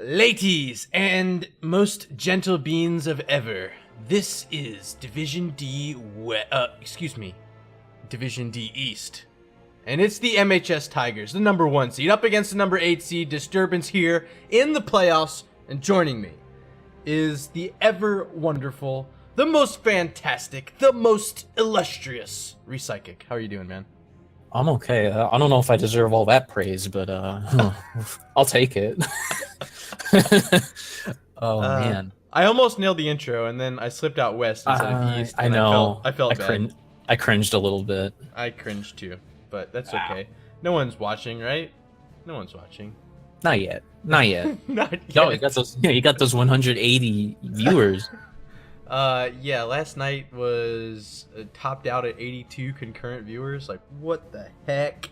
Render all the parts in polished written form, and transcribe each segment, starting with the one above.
Ladies and most gentle beings of ever, this is Division D Division D East. And it's the MHS Tigers, the number 1 seed, up against the number 8 seed, Disturbance here in the playoffs. And joining me is the ever wonderful, the most fantastic, the most illustrious Recychic. How are you doing, man? I'm okay. I don't know if I deserve all that praise, but I'll take it. Man. I almost nailed the intro, and then I slipped out west instead of east. I know. I felt bad. I cringed a little bit. I cringed too, but that's okay. No one's watching, right? No one's watching. Not yet. Not yet. Not yet. No, you got those 180 viewers. Yeah, last night was topped out at 82 concurrent viewers. Like, what the heck?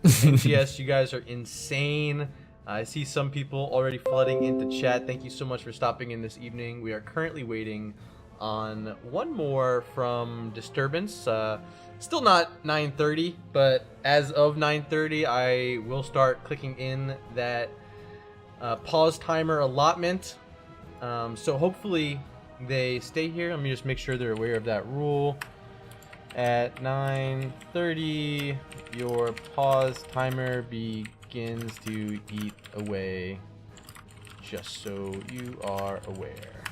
NGS, you guys are insane. I see some people already flooding into chat. Thank you so much for stopping in this evening. We are currently waiting on one more from Disturbance. Still not 9:30, but as of 9:30, I will start clicking in that pause timer allotment. So hopefully they stay here. Let me just make sure they're aware of that rule. At 9:30, your pause timer begins to eat away. Just so you are aware.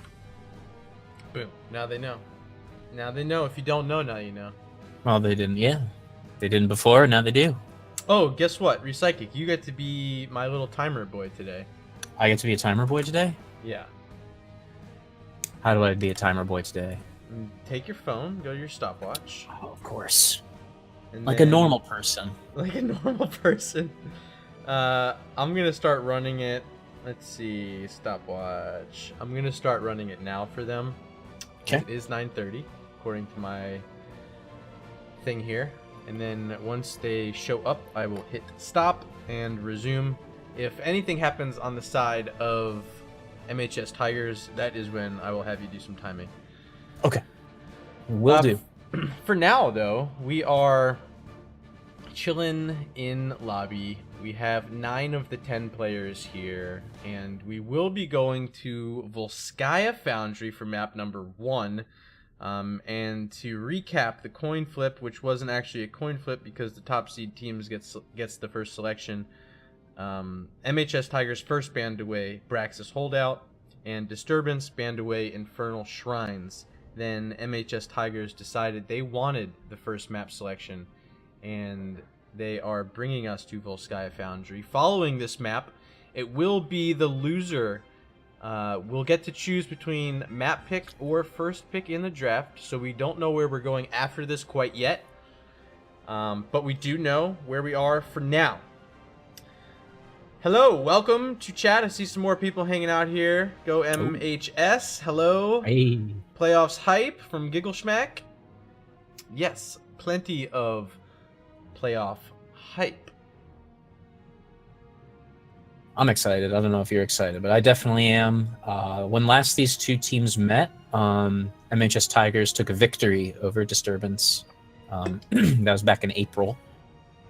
Boom. Now they know. Now they know. If you don't know, now you know. Well, they didn't. Yeah, they didn't before. Now they do. Oh, guess what? Recychic, you get to be my little timer boy today. I get to be a timer boy today? Yeah. How do I be a timer boy today? Take your phone, go to your stopwatch. Oh, of course. And like then, a normal person. Like a normal person. I'm going to start running it. Let's see. Stopwatch. I'm going to start running it now for them. Okay. It is 9:30, according to my thing here. And then once they show up, I will hit stop and resume. If anything happens on the side of MHS Tigers, that is when I will have you do some timing. Okay. Will do. For now, though, we are chilling in lobby. We have 9 of the 10 players here, and we will be going to Volskaya Foundry for map number 1. And to recap the coin flip, which wasn't actually a coin flip because the top seed teams gets the first selection. MHS Tigers first banned away Braxis Holdout, and Disturbance banned away Infernal Shrines. Then MHS Tigers decided they wanted the first map selection, and they are bringing us to Volskaya Foundry. Following this map, it will be the loser. We'll get to choose between map pick or first pick in the draft, so we don't know where we're going after this quite yet. But we do know where we are for now. Hello, welcome to chat. I see some more people hanging out here. Go MHS. Hello. Hey. Playoffs hype from Giggle Schmack. Yes, plenty of playoff hype. I'm excited. I don't know if you're excited, but I definitely am. When last these two teams met, MHS Tigers took a victory over Disturbance. That was back in April.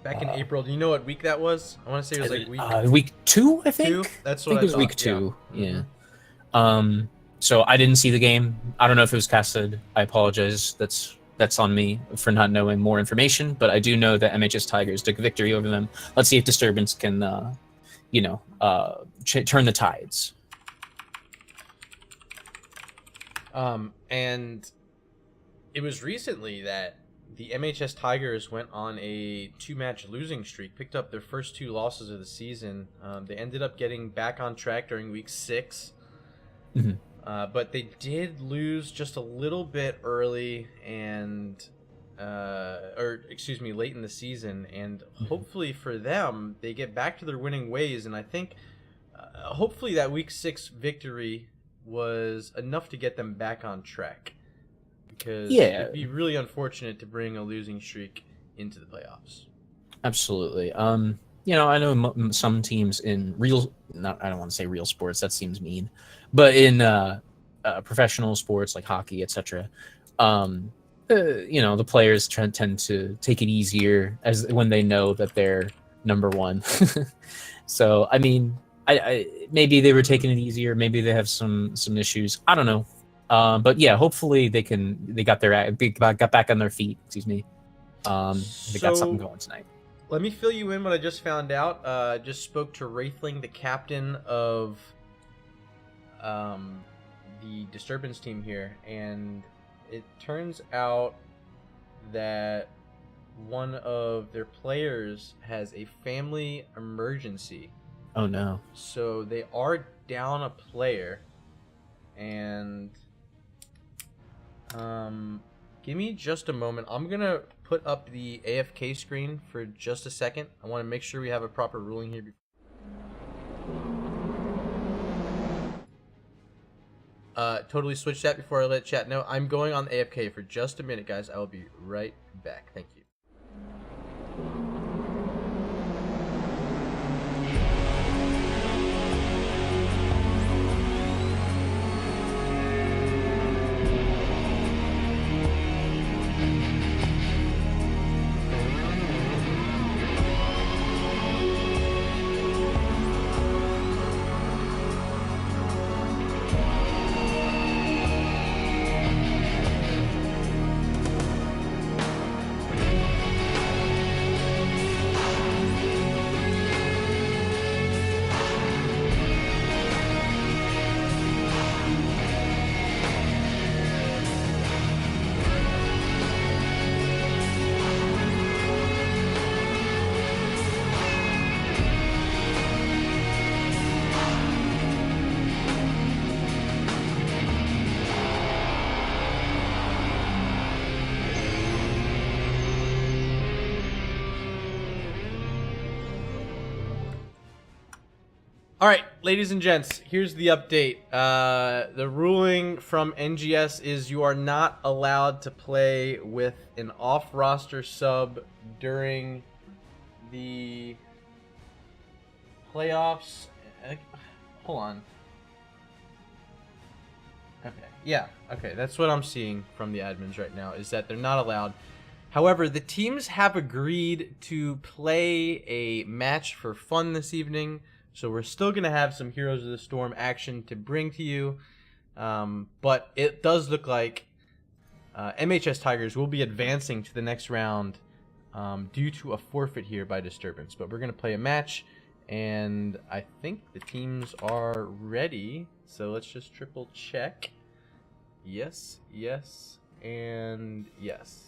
Back in April. Do you know what week that was? I want to say it was like week 2, I think. 2? That's what I thought. It was week 2. Yeah. Yeah. So I didn't see the game. I don't know if it was casted. I apologize. That's on me for not knowing more information. But I do know that MHS Tigers took a victory over them. Let's see if Disturbance can, turn the tides. And it was recently that the MHS Tigers went on a 2-match losing streak, picked up their first 2 losses of the season. They ended up getting back on track during week 6. Mm-hmm. But they did lose just a little bit early late in the season. And hopefully for them, they get back to their winning ways. And I think hopefully that week 6 victory was enough to get them back on track. Because it'd be really unfortunate to bring a losing streak into the playoffs. Absolutely. I know some teams in I don't want to say real sports, that seems mean, but in professional sports like hockey, etc. The players tend to take it easier when they know that they're number 1. So, I mean, I maybe they were taking it easier. Maybe they have some issues. I don't know. But yeah, hopefully they got back on their feet. Excuse me. They got something going tonight. Let me fill you in what I just found out. Just spoke to Wraithling, the captain of the Disturbance team here, and it turns out that one of their players has a family emergency. Oh no. So they are down a player, and give me just a moment. I'm gonna put up the AFK screen for just a second. I want to make sure we have a proper ruling here. Totally switch that before I let chat know. I'm going on the AFK for just a minute, guys. I will be right back. Thank you. All right, ladies and gents, here's the update. The ruling from NGS is you are not allowed to play with an off-roster sub during the playoffs. Hold on. Okay, yeah, okay, that's what I'm seeing from the admins right now, is that they're not allowed. However, the teams have agreed to play a match for fun this evening. So we're still going to have some Heroes of the Storm action to bring to you. But it does look like MHS Tigers will be advancing to the next round due to a forfeit here by Disturbance. But we're going to play a match, and I think the teams are ready. So let's just triple check. Yes, yes, and yes.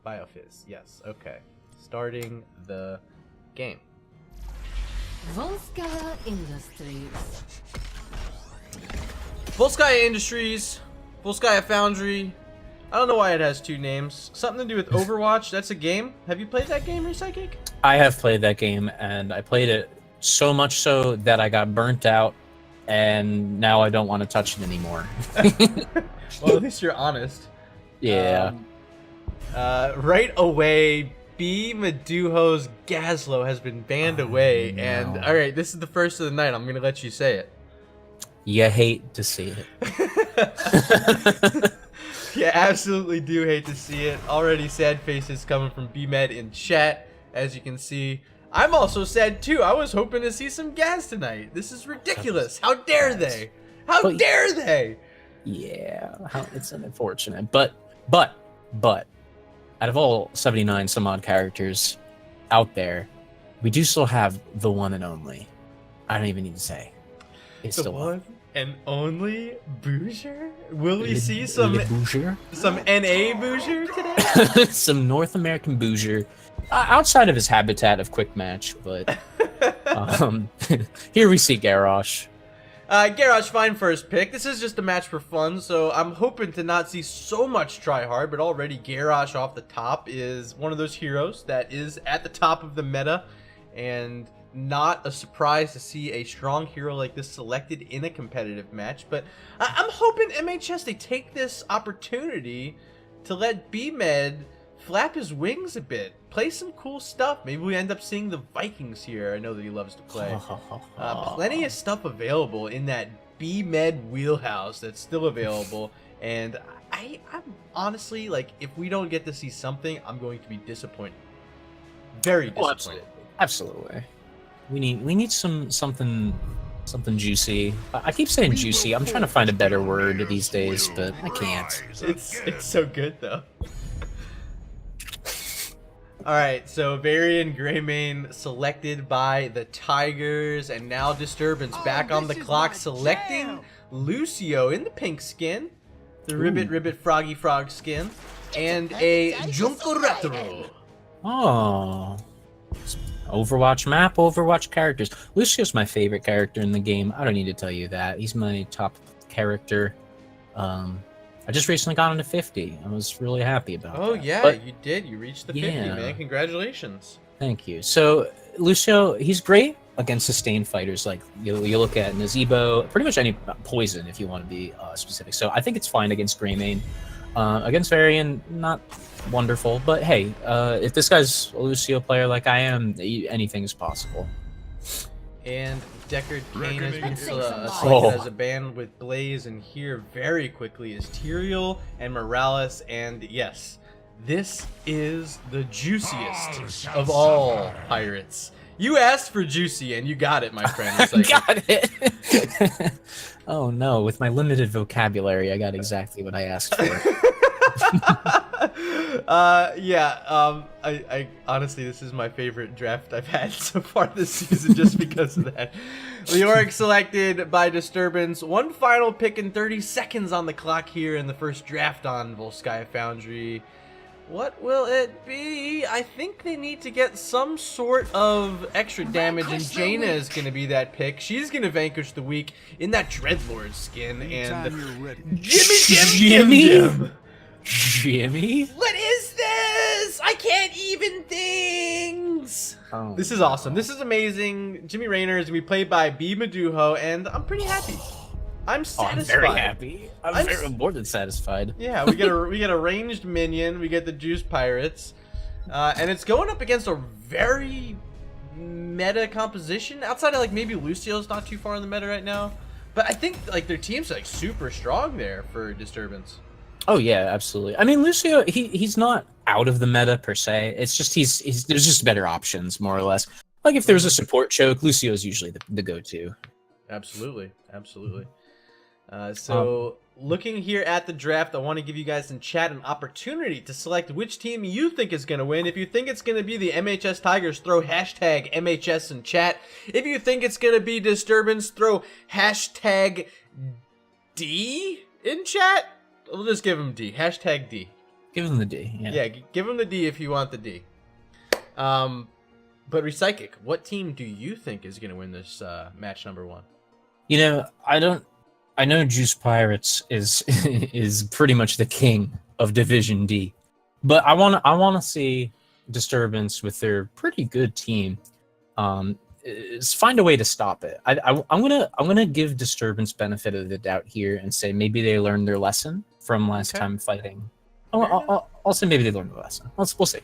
Biofizz, yes, okay. Starting the game. Volskaya Industries. Volskaya Industries, Volskaya Foundry. I don't know why it has two names. Something to do with Overwatch. That's a game. Have you played that game, Recychic? I have played that game, and I played it so much so that I got burnt out, and now I don't want to touch it anymore. Well, at least you're honest. Yeah. Right away, B. Maduho's Gazlo has bing banned away, no. and alright, this is the first of the night. I'm gonna let you say it. You hate to see it. You absolutely do hate to see it. Already sad faces coming from B-Med in chat, as you can see. I'm also sad too. I was hoping to see some Gaz tonight. This is ridiculous. How dare they? How dare they? Yeah, it's unfortunate. But, out of all 79 some odd characters out there, we do still have the one and only. I don't even need to say. It's the still one and only Bouger? Will we see some Bouger? Some NA Bouger today? Some North American Bouger. Outside of his habitat of quick match, but here we see Garrosh. Garrosh, fine first pick. This is just a match for fun, so I'm hoping to not see so much try hard, but already Garrosh off the top is one of those heroes that is at the top of the meta, and not a surprise to see a strong hero like this selected in a competitive match. But I'm hoping MHS, they take this opportunity to let B-Med flap his wings a bit, play some cool stuff. Maybe we end up seeing the Vikings here. I know that he loves to play. Plenty of stuff available in that B-Med wheelhouse that's still available, and I'm honestly, like, if we don't get to see something, I'm going to be disappointed. Very disappointed. Absolutely. We need something juicy. I keep saying juicy. I'm trying to find a better word these days, but I can't. It's so good though. All right, so Varian Greymane selected by the Tigers, and now Disturbance back on the clock, selecting Lucio in the pink skin, the Ribbit Froggy Frog skin, and a Junkoratoro. Oh. Overwatch map, Overwatch characters. Lucio's my favorite character in the game. I don't need to tell you that. He's my top character. I just recently got into 50. I was really happy about that. Oh yeah, but you did. You reached the 50, man. Congratulations. Thank you. So Lucio, he's great against sustained fighters. Like you look at Nazebo, pretty much any poison if you want to be specific. So I think it's fine against Greymane. Against Varian, not wonderful. But hey, if this guy's a Lucio player like I am, anything is possible. And Deckard Cain has been selected as a band with Blaze, and here very quickly is Tyrael and Morales, and yes, this is the juiciest of all pirates. You asked for juicy, and you got it, my friend. Got it! Oh no, with my limited vocabulary, I got exactly what I asked for. I honestly, this is my favorite draft I've had so far this season just because of that. Leoric selected by Disturbance. One final pick and 30 seconds on the clock here in the first draft on Volskaya Foundry. What will it be? I think they need to get some sort of extra damage, and Jaina is going to be that pick. She's going to vanquish the weak in that Dreadlord skin, and Jimmy! Jimmy? What is this? I can't even things. Oh, this is awesome. This is amazing. Jimmy Raynor is going to be played by B. Maduho, and I'm pretty happy. I'm satisfied. I'm very happy. I'm more than satisfied. Yeah, we get a ranged minion. We get the Juice Pirates, and it's going up against a very meta composition. Outside of like maybe Lucio's not too far in the meta right now, but I think like their team's like super strong there for Disturbance. Oh yeah, absolutely. I mean, Lucio, he's not out of the meta per se. It's just there's just better options, more or less. Like if there's a support choke, Lucio's usually the go-to. Absolutely. Looking here at the draft, I want to give you guys in chat an opportunity to select which team you think is going to win. If you think it's going to be the MHS Tigers, throw hashtag MHS in chat. If you think it's going to be Disturbance, throw hashtag D in chat. We'll just give him D. Hashtag D. Give him the D. Yeah, give him the D if you want the D. But Recychic, what team do you think is going to win this match number 1? You know, I know Juice Pirates is pretty much the king of Division D, but I want to see Disturbance with their pretty good team. Find a way to stop it. I'm gonna give Disturbance benefit of the doubt here and say maybe they learned their lesson from last time fighting. I'll say maybe they learned the lesson. We'll see.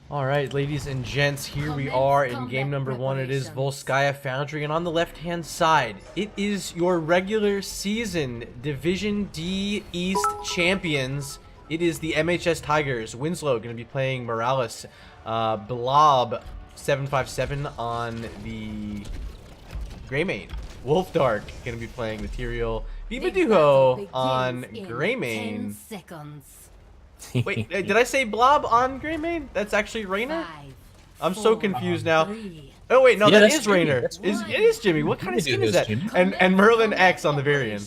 All right, ladies and gents, here we are in game number 1. It is Volskaya Foundry, and on the left-hand side, it is your regular season Division D East champions. It is the MHS Tigers. Winslow going to be playing Morales. Blob 757 on the Greymane. Wolfdark going to be playing Material. Vivaduho on Greymane. Wait, did I say Blob on Greymane? That's actually Raynor? I'm so confused now. Oh wait, no, that is Raynor. It is Jimmy. What kind of skin is that? And Merlin X on the Varian.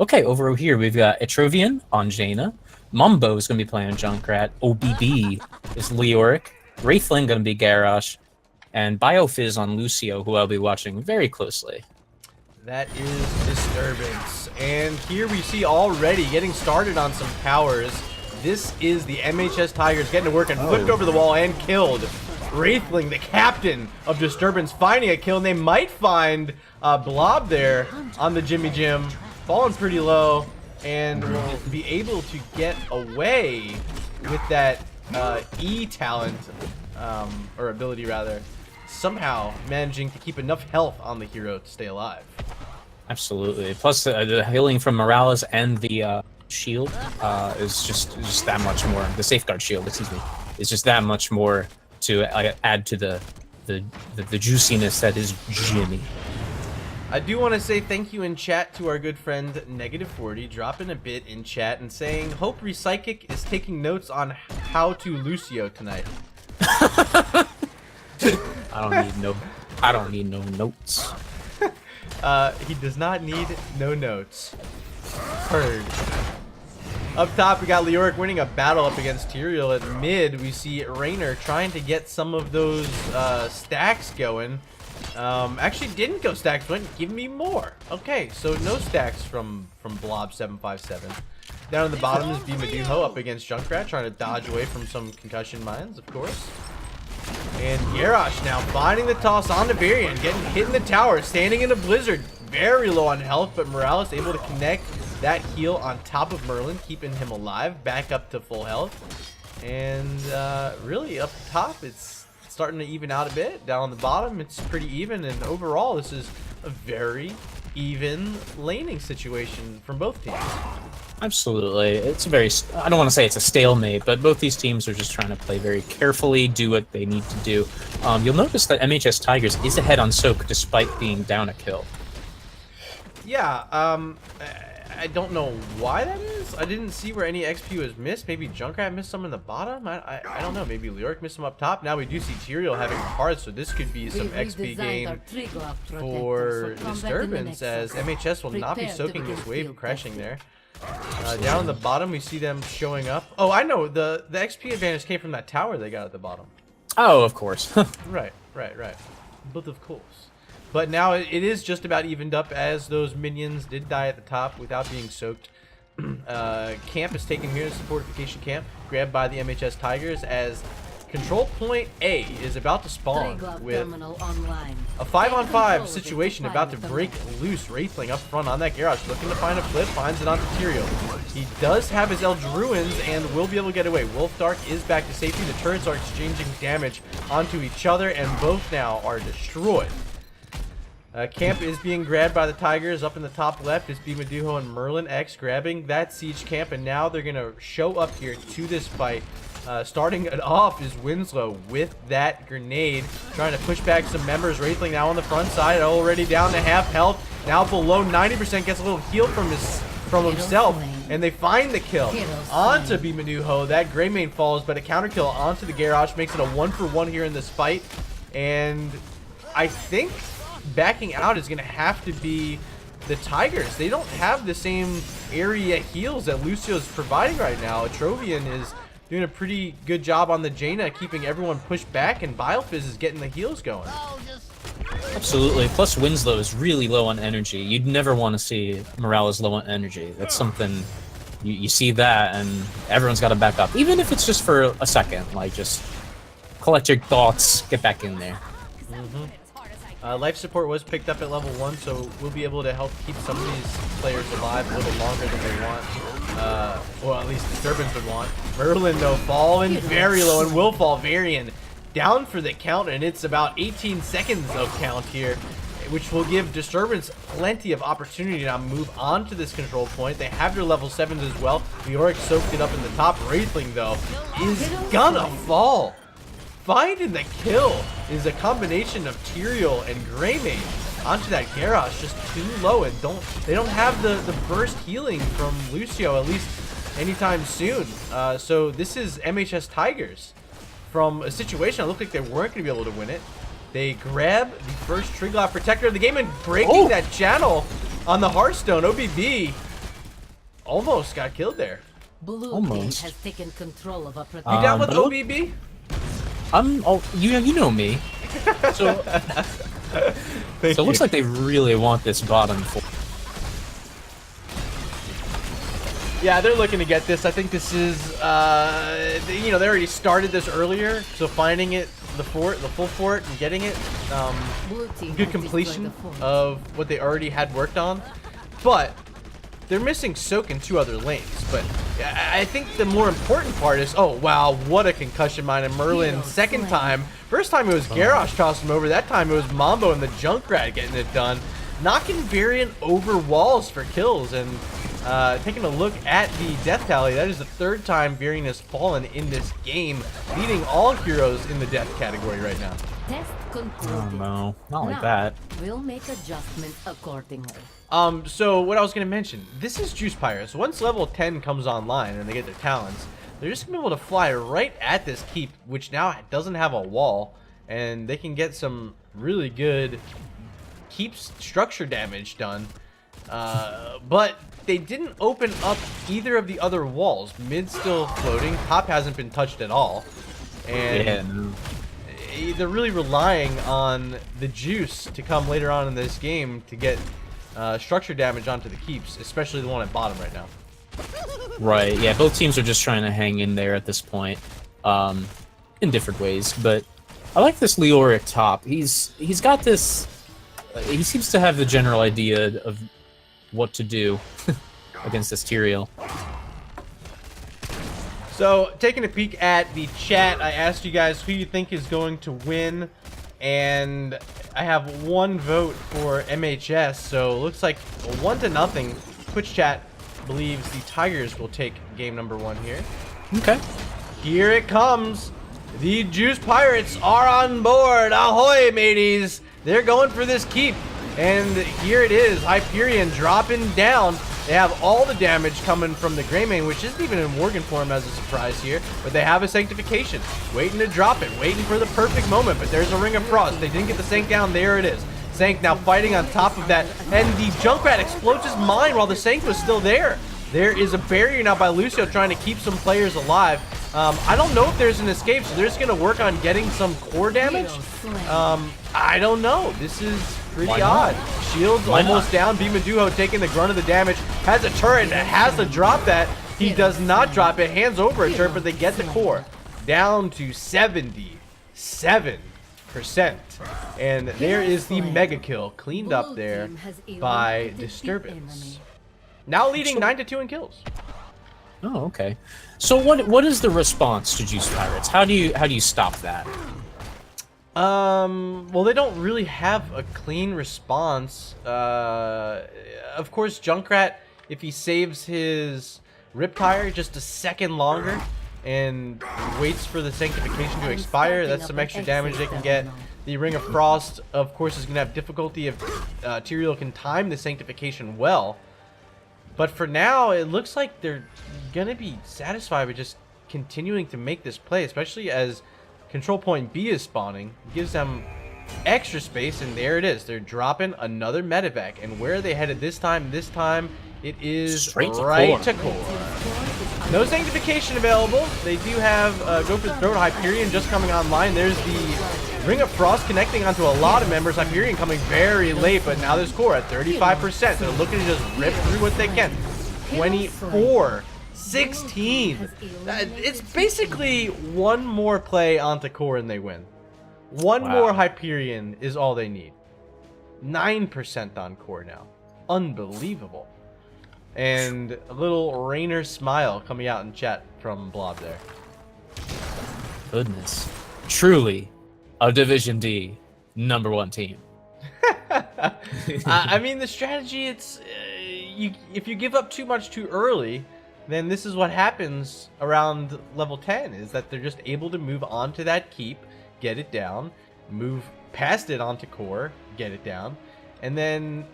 Okay, over here we've got Etrovian on Jaina. Mumbo is going to be playing Junkrat. OBB is Leoric. Wraithling going to be Garrosh. And Biofizz on Lucio, who I'll be watching very closely. That is Disturbance. And here we see already getting started on some powers. This is the MHS Tigers getting to work and flipped over the wall and killed. Wraithling, the captain of Disturbance, finding a kill. And they might find Blob there on the Jimmy Jim. Falling pretty low. And will be able to get away with that E talent, or ability rather. Somehow managing to keep enough health on the hero to stay alive. Absolutely. Plus the healing from Morales and the shield is just that much more. The safeguard shield, excuse me, is just that much more to add to the juiciness that is Jimmy. I do want to say thank you in chat to our good friend Negative40, dropping a bit in chat and saying, hope Recychic is taking notes on how to Lucio tonight. I don't need no notes. He does not need no notes. Heard. Up top, we got Leoric winning a battle up against Tyrael. At mid, we see Raynor trying to get some of those stacks going. Actually didn't go stacks, went give me more. Okay, so no stacks from Blob757. Down at the bottom is Bimaduho up against Junkrat, trying to dodge away from some concussion mines, of course. And Garrosh now finding the toss onto Varian, getting hit in the tower, standing in a blizzard, very low on health, but Morales able to connect that heal on top of Merlin, keeping him alive, back up to full health. And really up top, it's starting to even out a bit. Down on the bottom, it's pretty even, and overall, this is a very even laning situation from both teams. Absolutely. It's a very, I don't want to say it's a stalemate, but both these teams are just trying to play very carefully, do what they need to do. You'll notice that MHS Tigers is ahead on Soak despite being down a kill. Yeah, I don't know why that is. I didn't see where any XP was missed. Maybe Junkrat missed some in the bottom. I don't know. Maybe Leoric missed some up top. Now we do see Tyrael having cards, so this could be some XP gain for Disturbance, as MHS will not be soaking this wave crashing there. Down on the bottom, we see them showing up. Oh, I know. The XP advantage came from that tower they got at the bottom. Oh, of course. Right. But of course. But now it is just about evened up, as those minions did die at the top without being soaked. Camp is taken here, the fortification camp, grabbed by the MHS Tigers, as control point A is about to spawn with a 5-on-5 situation about to break loose. Wraithling up front on that Garrosh, looking to find a flip, finds it onto Tyrael. He does have his Eldritch Ruins and will be able to get away. Wolf Dark is back to safety. The turrets are exchanging damage onto each other, and both now are destroyed. Camp is being grabbed by the Tigers. Up in the top left is Bimaduho and Merlin X grabbing that siege camp, and now they're going to show up here to this fight. Starting it off is Winslow with that grenade, trying to push back some members. Wraithling now on the front side, already down to half health. Now below 90%, gets a little heal from himself, and they find the kill onto Bimaduho. That Greymane falls, but a counter kill onto the Garrosh makes it a 1-for-1 here in this fight. And I think backing out is going to have to be the Tigers. They don't have the same area heals that Lucio's providing right now. Atrovian is doing a pretty good job on the Jaina, keeping everyone pushed back, and Bilefizz is getting the heals going. Absolutely. Plus Winslow is really low on energy. You'd never want to see Morales low on energy. That's something, you see that and everyone's got to back up. Even if it's just for a second, like just collect your thoughts, get back in there. Life support was picked up at level 1, so we'll be able to help keep some of these players alive a little longer than they want. Well, at least Disturbance would want. Merlin, though, falling very low, and will fall Varian down for the count, and it's about 18 seconds of count here, which will give Disturbance plenty of opportunity to now move on to this control point. They have their level 7s as well. Leoric soaked it up in the top. Wraithling, though, is gonna fall. Finding the kill is a combination of Tyrael and Greymane onto that Garrosh, just too low, and they don't have the burst healing from Lucio, at least anytime soon. So this is MHS Tigers from a situation that looked like they weren't going to be able to win it. They grab the first Triglav Protector of the game and breaking that channel on the Hearthstone. OBB almost got killed there. Blue Almost. team has taken control of a You down with but OBB? You know me. So, it looks like they really want this bottom four. Yeah, they're looking to get this. I think this is, you know, they already started this earlier, so finding it, the full fort, and getting it, good completion of what they already had worked on. But they're missing Soak in 2 other lanes. But I think the more important part is, oh wow, what a concussion mine, and Merlin second time. First time it was Garrosh tossing him over. That time it was Mambo and the Junkrat getting it done, knocking Varian over walls for kills. And Taking a look at the death tally, that is the 3rd time Varian has fallen in this game, leading all heroes in the death category right now. Test concluded. Oh no, not like Now, that. We'll make adjustments accordingly. So what I was going to mention, this is Juice Pirates. Once level 10 comes online and they get their talents, they're just going to be able to fly right at this keep, which now doesn't have a wall, and they can get some really good keep structure damage done. But they didn't open up either of the other walls. Mid's still floating, top hasn't been touched at all, and Yeah, no. they're really relying on the juice to come later on in this game to get structure damage onto the keeps, especially the one at bottom right now. Right, yeah, both teams are just trying to hang in there at this point, in different ways, but I like this Leoric top. He's got this, he seems to have the general idea of what to do against this Tyrael. So, taking a peek at the chat, I asked you guys who you think is going to win, and I have 1 vote for MHS, so it looks like 1-0. Twitch chat believes the Tigers will take game number 1 here. Okay. Here it comes. The Juice Pirates are on board. Ahoy, mateys. They're going for this keep. And here it is. Hyperion dropping down. They have all the damage coming from the Greymane, which isn't even in Worgen form as a surprise here. But they have a Sanctification. Waiting to drop it. Waiting for the perfect moment. But there's a Ring of Frost. They didn't get the Sank down. There it is. Sank now fighting on top of that. And the Junkrat explodes his mind while the Sank was still there. There is a barrier now by Lucio trying to keep some players alive. I don't know if there's an escape, so they're just going to work on getting some core damage. I don't know. This is pretty odd. Shields almost down. Bimaduho taking the grunt of the damage. Has a turret that has to drop that. He does not drop it. Hands over a turret, but they get the core. Down to 77%. And there is the mega kill cleaned up there by Disturbance. Now leading 9-2 in kills. Oh, okay. So what is the response to Juice Pirates? How do you stop that? Well, they don't really have a clean response. Of course, Junkrat, if he saves his Riptire just a second longer and waits for the Sanctification to expire, that's some extra damage they can get. The Ring of Frost, of course, is going to have difficulty if Tyrael can time the Sanctification well. But for now, it looks like they're going to be satisfied with just continuing to make this play, especially as Control Point B is spawning. It gives them extra space, and there it is. They're dropping another medevac. And where are they headed this time? This time, it is straight to core. No Sanctification available. They do have Go for the Throat. Hyperion just coming online. There's the Ring of Frost connecting onto a lot of members. Hyperion coming very late, but now there's core at 35%. They're looking to just rip through what they can. 24-16. It's basically one more play onto core and they win. One more Hyperion is all they need. 9% on core now. Unbelievable. And a little Rainer smile coming out in chat from Blob there. Goodness. Truly a Division D #1 team. I mean, the strategy, it's if you give up too much too early, then this is what happens around level 10, is that they're just able to move on to that keep, get it down, move past it onto core, get it down, and then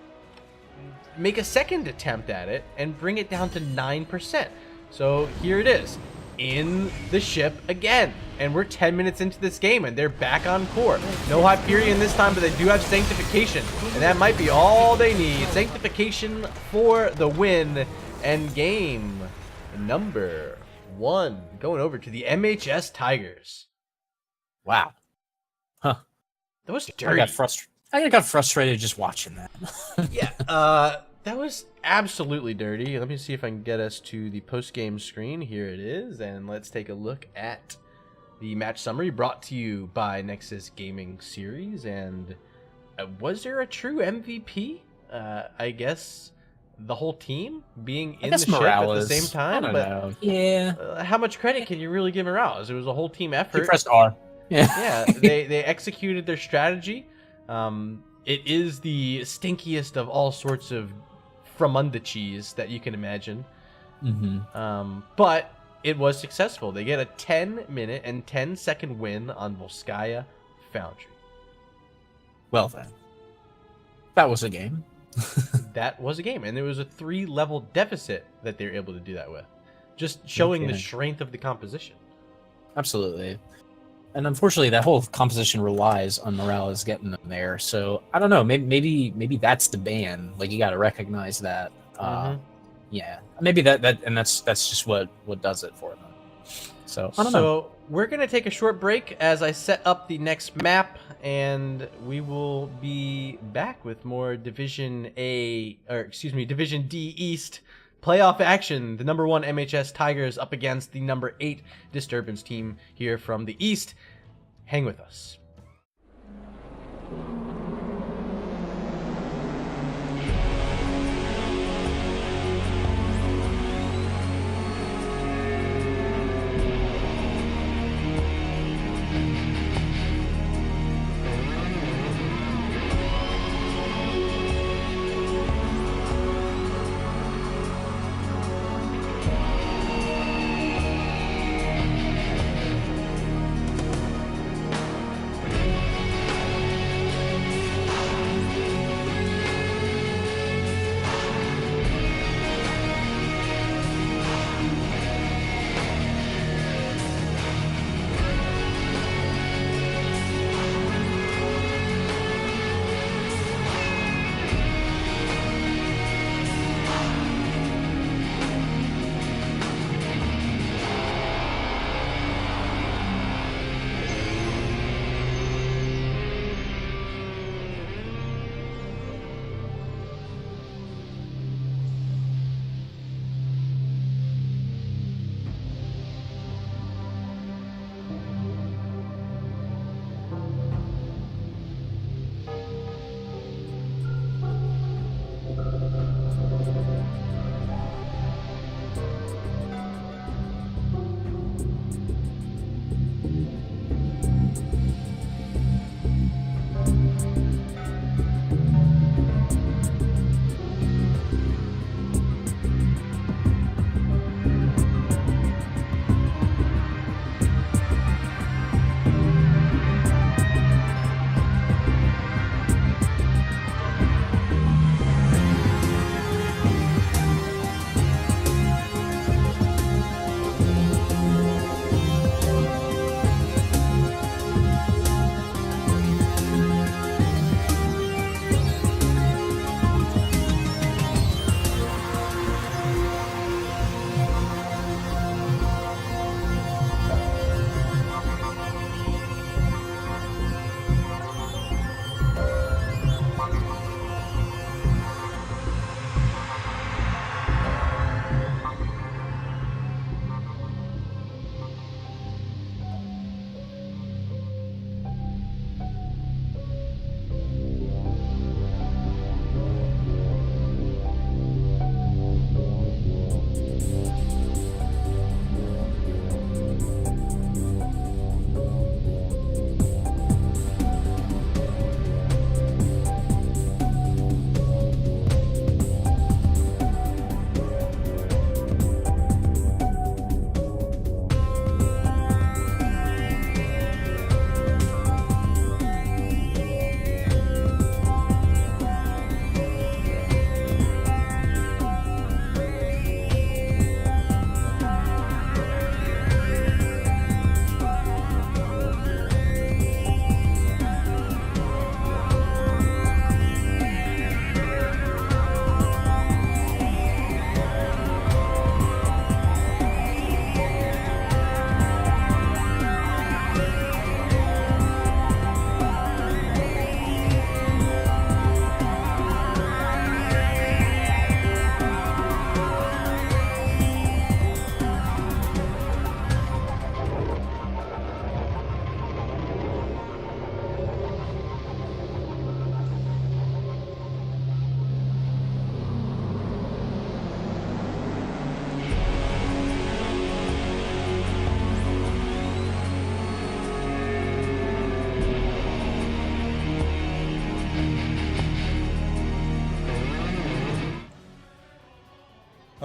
make a second attempt at it and bring it down to 9%. So here it is, in the ship again. And we're 10 minutes into this game and they're back on core. No Hyperion this time, but they do have Sanctification. And that might be all they need. Sanctification for the win. And game number 1 going over to the MHS Tigers. Wow. Huh. That was dirty. I got frustrated just watching that. Yeah, that was absolutely dirty. Let me see if I can get us to the post-game screen. Here it is, and let's take a look at the match summary brought to you by Nexus Gaming Series. And was there a true MVP? I guess the whole team being in the ship at the same time. I don't know. Yeah. How much credit can you really give Morales? It was a whole team effort. He pressed R. Yeah, they executed their strategy. It is the stinkiest of all sorts of fromunda cheese that you can imagine. Mm-hmm. But it was successful. They get a 10-minute and 10-second win on Volskaya Foundry. Well then, that was a game. That was a game, and there was a 3-level deficit that they were able to do that with. Just showing the strength of the composition. Absolutely. And unfortunately, that whole composition relies on Morales getting them there. So I don't know. Maybe that's the ban. Like, you got to recognize that. Yeah, maybe that's just what does it for them. So I don't know. So we're gonna take a short break as I set up the next map, and we will be back with more Division D East playoff action. The number 1 MHS Tigers up against the number 8 Disturbance team here from the East. Hang with us.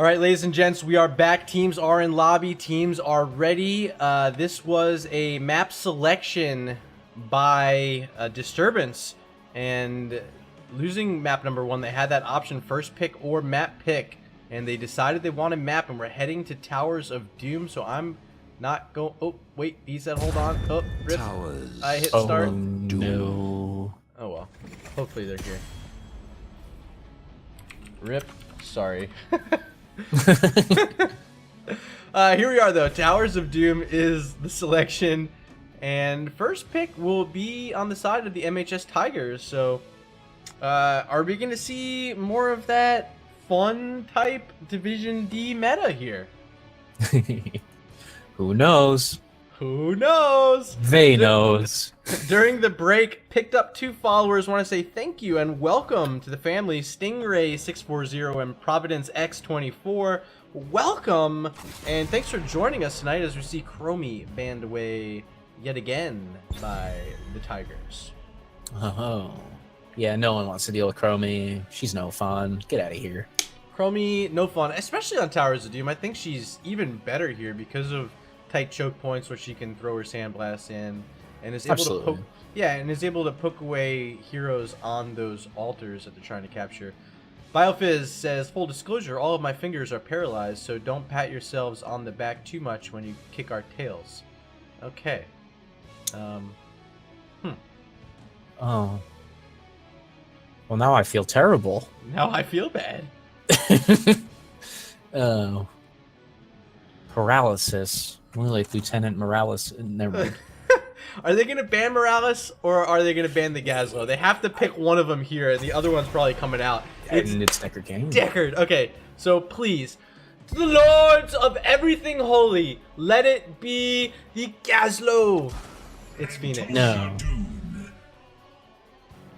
All right, ladies and gents, we are back. Teams are in lobby. Teams are ready. This was a map selection by Disturbance, and losing map number 1, they had that option first pick or map pick, and they decided they wanted map, and we're heading to Towers of Doom. So I'm not going. Oh wait, he said hold on. Oh, rip. Towers. I hit start. Oh no. Oh well. Hopefully they're here. Rip. Sorry. Here we are though. Towers of Doom is the selection, and first pick will be on the side of the MHS Tigers. So are we gonna see more of that fun type Division D meta here? Who knows? Who knows? They knows. During the break, picked up 2 followers. Want to say thank you and welcome to the family. Stingray640 and Providence X24. Welcome, and thanks for joining us tonight as we see Chromie banned away yet again by the Tigers. Oh. Yeah, no one wants to deal with Chromie. She's no fun. Get out of here. Chromie, no fun, especially on Towers of Doom. I think she's even better here because of tight choke points where she can throw her sandblast in and is able Absolutely. to poke, and is able to poke away heroes on those altars that they're trying to capture. BioFizz says, full disclosure, all of my fingers are paralyzed, so don't pat yourselves on the back too much when you kick our tails. Okay. Oh. Well, now I feel terrible. Now I feel bad. Oh. Paralysis. More like Lieutenant Morales. Never mind. Are they going to ban Morales or are they going to ban the Gazlo? They have to pick one of them here, and the other one's probably coming out. And it's Deckard King. Deckard. Okay, so please, to the lords of everything holy, let it be the Gazlo. It's Phoenix. No.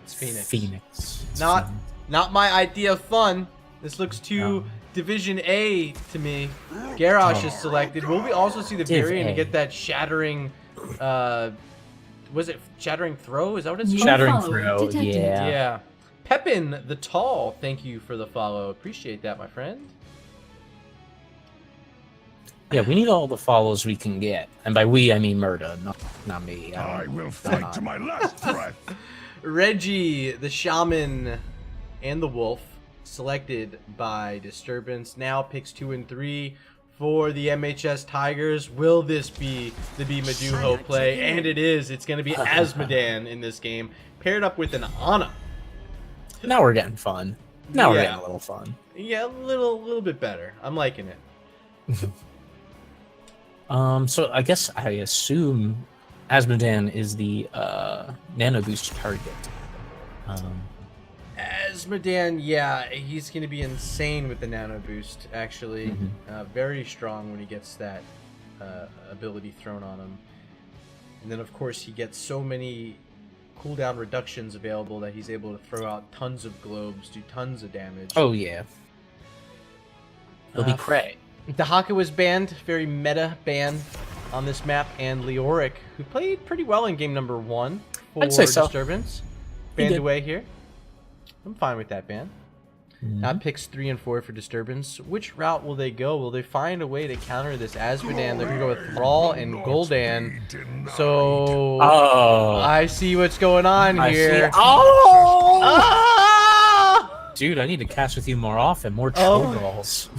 It's Phoenix. Phoenix. It's Not Phoenix. not my idea of fun. This looks too Division A to me. Garrosh is selected. Will we also see the Div variant and A. get that shattering was it Shattering Throw? Is that what it's called? Shattering Follow Throw, detected. yeah. Yeah. Pepin the Tall, thank you for the follow. Appreciate that, my friend. Yeah, we need all the follows we can get. And by we, I mean Murda, not me. I will fight to my last breath. Reggie, the Shaman, and the Wolf, selected by Disturbance. Now picks 2 and 3 for the MHS Tigers. Will this be the B Maduho play? And it is. It's going to be Asmodan in this game, paired up with an Ana. Now we're getting fun. Now we're Yeah. getting a little fun. Yeah, a little bit better. I'm liking it. So I guess I assume Asmodan is the nano boost target. Asmodan, yeah, he's going to be insane with the Nano Boost, actually. Very strong when he gets that ability thrown on him. And then, of course, he gets so many cooldown reductions available that he's able to throw out tons of globes, do tons of damage. Oh yeah. It'll be Cray. Dahaka was banned, very meta ban on this map, and Leoric, who played pretty well in game number 1 for I'd say so. Disturbance, He banned did. away here. I'm fine with that ban. Now picks 3 and 4 for Disturbance. Which route will they go? Will they find a way to counter this Asmodan? They're gonna go with Thrall and Gul'dan. So Oh. I see what's going on I here. see. Oh! Ah! Dude, I need to cast with you more often. More Oh. Cho'Galls.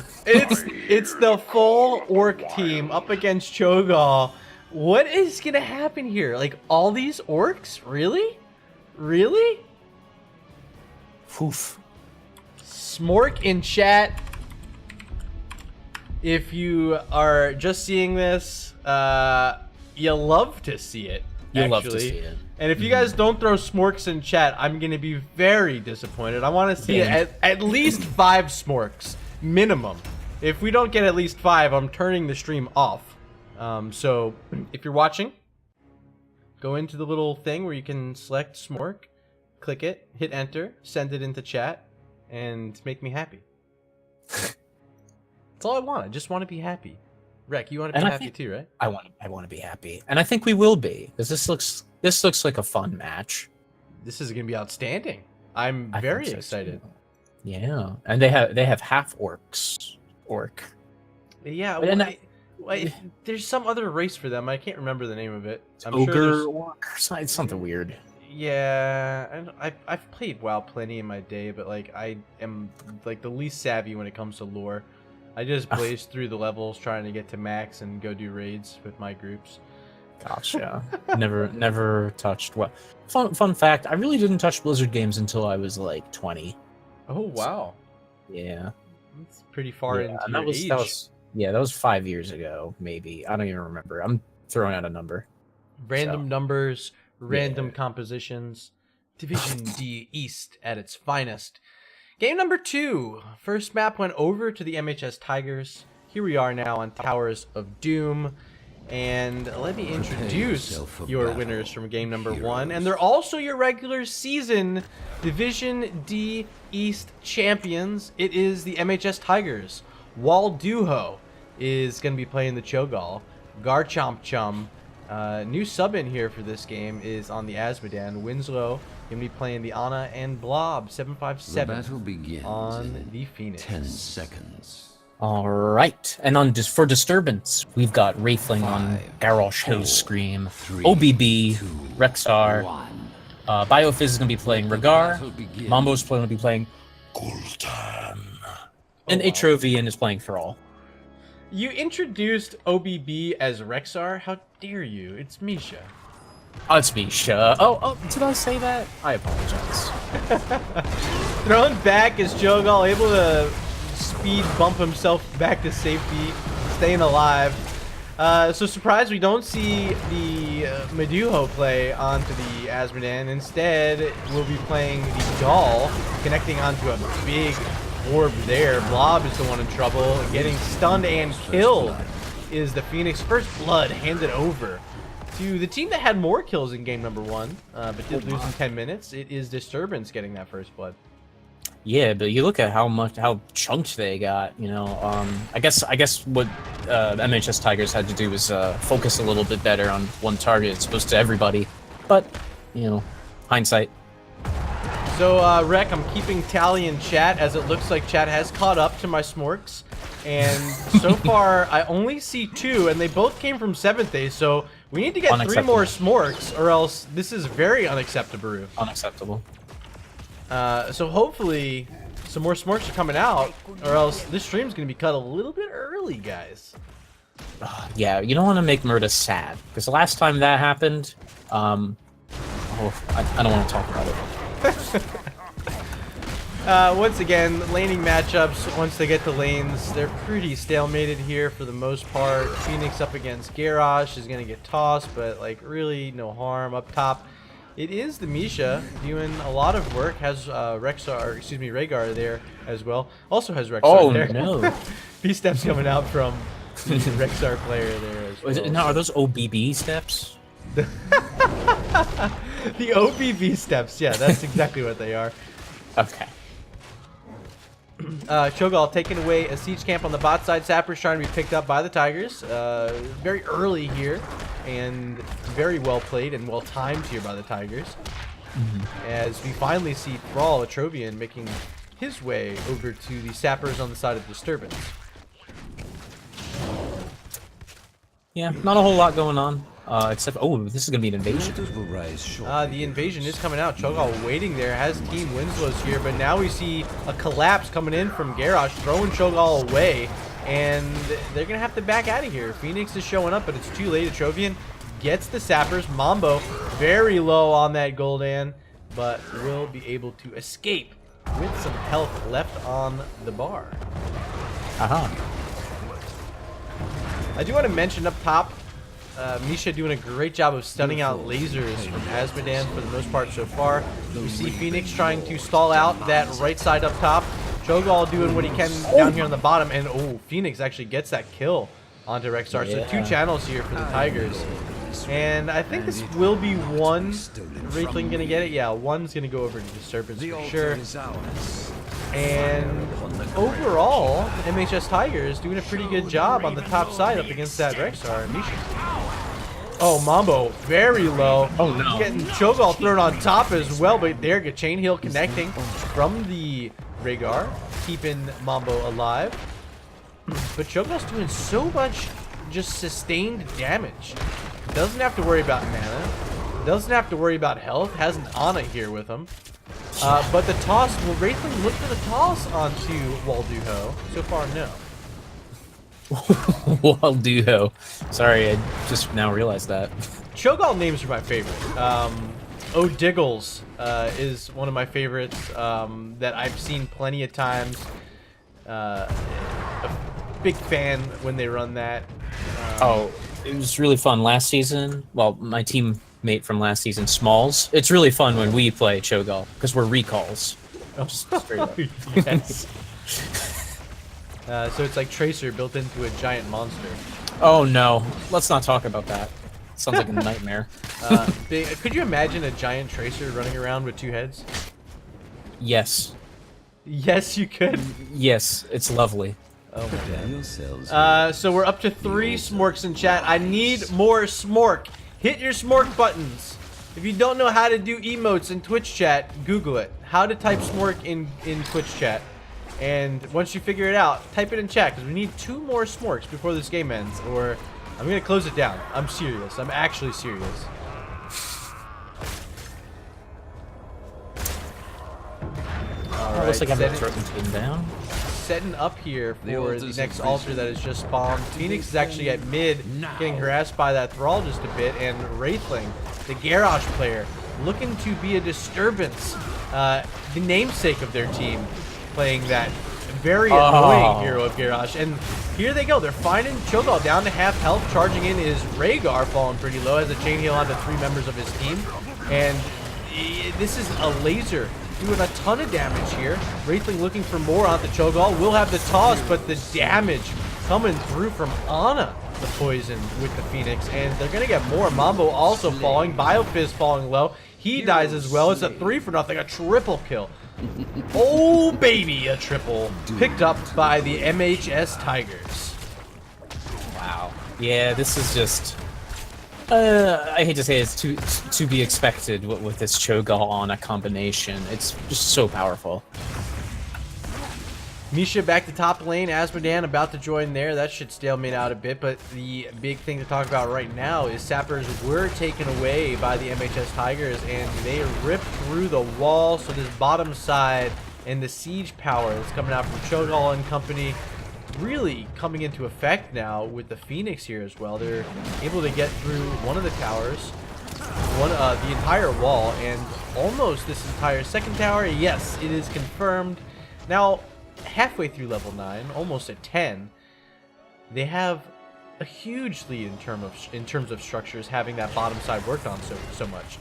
It's the full orc team up against Cho'Gall. What is gonna happen here? Like all these orcs? Really? Really? Oof. Smork in chat. If you are just seeing this, you love to see it. You'll love to actually. see it. And if you guys don't throw smorks in chat, I'm gonna be very disappointed. I want to see Damn. at least 5 smorks minimum. If we don't get at least 5, I'm turning the stream off. So if you're watching, go into the little thing where you can select smork, click it, hit enter, send it into chat, and make me happy. That's all I want. I just want to be happy. Rek, you want to be And I happy think- too, right? I want to be happy, and I think we will be, because this looks like a fun match. This is gonna be outstanding. I'm I very think so, excited. too. Yeah, and they have half orcs orc. Yeah, But then there's some other race for them. I can't remember the name of it. I'm ogre sure there's... orc. It's something weird. Yeah, I've played WoW plenty in my day, but like I am like the least savvy when it comes to lore. I just blaze through the levels trying to get to max and go do raids with my groups. Gotcha. never touched. Well, fun fact. I really didn't touch Blizzard games until I was like 20. Oh wow, Yeah. that's pretty far into and your age. that was 5 years ago, maybe. I don't even remember. I'm throwing out a number. Random numbers, random Yeah. compositions. Division D East at its finest. Game number 2. First map went over to the MHS Tigers. Here we are now on Towers of Doom. And let me introduce your winners from game number 1. And they're also your regular season Division D East champions. It is the MHS Tigers. Walduho is going to be playing the Cho'Gall. Garchomp Chum, new sub in here for this game, is on the Azmodan. Winslow going to be playing the Ana, and Blob 757 on the Phoenix. 10 seconds. All right, and for Disturbance, we've got Wraithling on Garrosh Hose Scream, OBB, Rexar, Biofizz is going to be playing Rhaegar, Mambo's going to be playing Gul'dan, and Atrovian is playing Thrall. You introduced OBB as Rexar? How dare you? It's Misha. Oh, it's Misha. Oh, did I say that? I apologize. Thrown back is Cho'Gall able to speed bump himself back to safety, staying alive. So surprised we don't see the Meduho play onto the Azmodan. Instead, we'll be playing the Gall, connecting onto a big orb there. Blob is the one in trouble. Getting stunned and killed is the Phoenix. First blood handed over to the team that had more kills in game number 1, but did lose in 10 minutes. It is Disturbance getting that first blood. Yeah, but you look at how chunked they got. You know, I guess what MHS Tigers had to do was focus a little bit better on one target as opposed to everybody. But you know, hindsight. So, Rec, I'm keeping tally in chat as it looks like chat has caught up to my smorks. And so far, I only see 2, and they both came from 7th day, so we need to get 3 more smorks, or else this is very unacceptable. Unacceptable. So hopefully, some more smorks are coming out, or else this stream's going to be cut a little bit early, guys. Yeah, you don't want to make Murda sad, because the last time that happened, I don't want to talk about it. Once again, laning matchups, once they get to lanes, they're pretty stalemated here for the most part. Phoenix up against Garrosh is going to get tossed, but like really no harm up top. It is the Misha doing a lot of work, has Rhaegar there as well. Also has Rexar there. Oh no. B-steps coming out from the Rexar player there as well. Now, are those OBB steps? The OBB steps, yeah, that's exactly what they are. Okay. Cho'Gall taking away a siege camp on the bot side. Sappers trying to be picked up by the Tigers. Very early here, and very well played and well timed here by the Tigers. As we finally see Thrall, Atrovian, making his way over to the Sappers on the side of Disturbance. Yeah, not a whole lot going on. Except, this is going to be an invasion. The invasion is coming out. Cho'Gall waiting there, has Team Winslow's here, but now we see a collapse coming in from Garrosh, throwing Cho'Gall away, and they're going to have to back out of here. Phoenix is showing up, but it's too late. Atrovian gets the Sappers. Mambo very low on that Gul'dan, but will be able to escape with some health left on the bar. I do want to mention up top, Misha doing a great job of stunning out lasers from Azmodan for the most part so far. We see Phoenix trying to stall out that right side up top. Cho'Gall doing what he can down here on the bottom, and Phoenix actually gets that kill onto Rexar. So 2 channels here for the Tigers. And I think this will be one Wraithling gonna get it. Yeah, one's gonna go over to Disturbance for sure. And overall, MHS Tigers doing a pretty good job on the top side up against that Rexar and Misha. Oh, Mambo very low. Oh no. Getting Cho'Gall thrown on top as well, but there, get chain heal connecting from the Rhaegar, keeping Mambo alive. but Cho'Gall's doing so much just sustained damage. Doesn't have to worry about mana. Doesn't have to worry about health. Has an Ana here with him. But the toss, will Wraithling look for the toss onto Walduho? So far, no. Walduho. Sorry, I just now realized that. Cho'Gall names are my favorite. O'Diggles is one of my favorites that I've seen plenty of times. A big fan when they run that. Oh, it was really fun last season. Well, my teammate from last season, Smalls. It's really fun when we play Cho'Gall because we're recalls. Just straight up. Yes. So it's like Tracer built into a giant monster. Oh no, let's not talk about that. Sounds like a nightmare. Could you imagine a giant Tracer running around with 2 heads? Yes. Yes, you could. Yes, it's lovely. Oh my god. So we're up to 3 smorks in chat. I need more smork. Hit your smork buttons. If you don't know how to do emotes in Twitch chat, Google it. How to type smork in Twitch chat. And once you figure it out, type it in chat, because we need 2 more smorks before this game ends, or I'm going to close it down. I'm serious. I'm actually serious. Alright, looks like I'm taken down. Setting up here for the next altar that is just spawned. Phoenix is actually at mid, getting harassed by that Thrall just a bit, and Wraithling, the Garrosh player, looking to be a Disturbance, the namesake of their team, playing that very annoying hero of Garrosh. And here they go. They're finding Cho'Gall down to half health. Charging in is Rhaegar, falling pretty low, as a chain heal onto 3 members of his team. And this is a laser doing a ton of damage here. Wraithling looking for more onto Cho'Gall. Will have the toss, but the damage coming through from Ana, the poison with the Phoenix. And they're going to get more. Mambo also falling. Biofizz falling low. He dies as well. It's a 3-for-0, a triple kill. Oh, baby, a triple. Picked up by the MHS Tigers. Wow. Yeah, this is just... I hate to say it's to be expected with this Cho'Gall on a combination. It's just so powerful. Misha back to top lane. Asmodan about to join there. That should stalemate out a bit, but the big thing to talk about right now is Sappers were taken away by the MHS Tigers, and they ripped through the wall. So this bottom side and the siege power that's coming out from Cho'Gall and company really coming into effect now with the Phoenix here as well. They're able to get through one of the towers, the entire wall, and almost this entire second tower. Yes, it is confirmed. Now, halfway through level 9, almost at 10, they have a huge lead in terms of structures, having that bottom side worked on so much.